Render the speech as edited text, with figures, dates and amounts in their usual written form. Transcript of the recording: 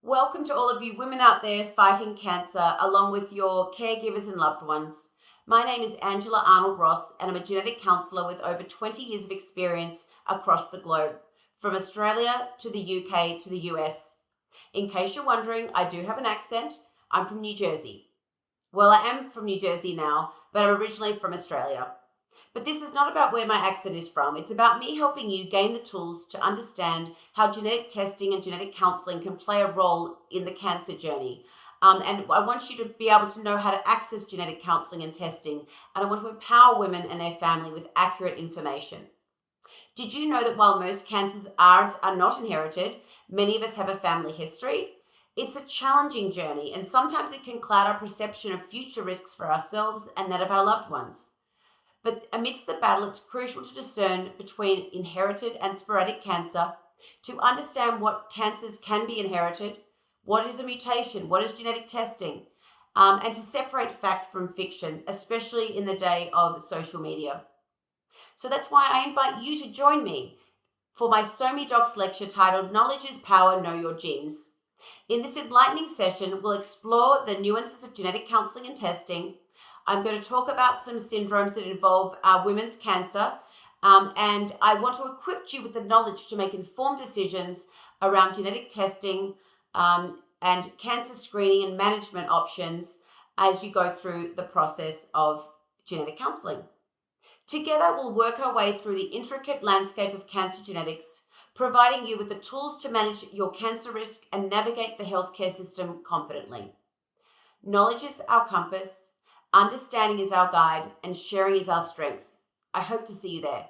Welcome to all of you women out there fighting cancer, along with your caregivers and loved ones. My name is Angela Arnold Ross, and I'm a genetic counsellor with over 20 years of experience across the globe, from Australia to the UK to the US. In case you're wondering, I do have an accent. I'm from New Jersey. Well, I am from New Jersey now, but I'm originally from Australia. But this is not about where my accent is from. It's about me helping you gain the tools to understand how genetic testing and genetic counseling can play a role in the cancer journey. And I want you to be able to know how to access genetic counseling and testing. And I want to empower women and their family with accurate information. Did you know that while most cancers are not inherited, many of us have a family history? It's a challenging journey, and sometimes it can cloud our perception of future risks for ourselves and that of our loved ones. But amidst the battle, it's crucial to discern between inherited and sporadic cancer, to understand what cancers can be inherited, what is a mutation, what is genetic testing, and to separate fact from fiction, especially in the day of social media. So that's why I invite you to join me for my SoMe Docs lecture titled Knowledge is Power, Know Your Genes. In this enlightening session, we'll explore the nuances of genetic counseling and testing. I'm going to talk about some syndromes that involve women's cancer, and I want to equip you with the knowledge to make informed decisions around genetic testing and cancer screening and management options as you go through the process of genetic counseling. Together, we'll work our way through the intricate landscape of cancer genetics, providing you with the tools to manage your cancer risk and navigate the healthcare system confidently. Knowledge is our compass. Understanding is our guide, and sharing is our strength. I hope to see you there.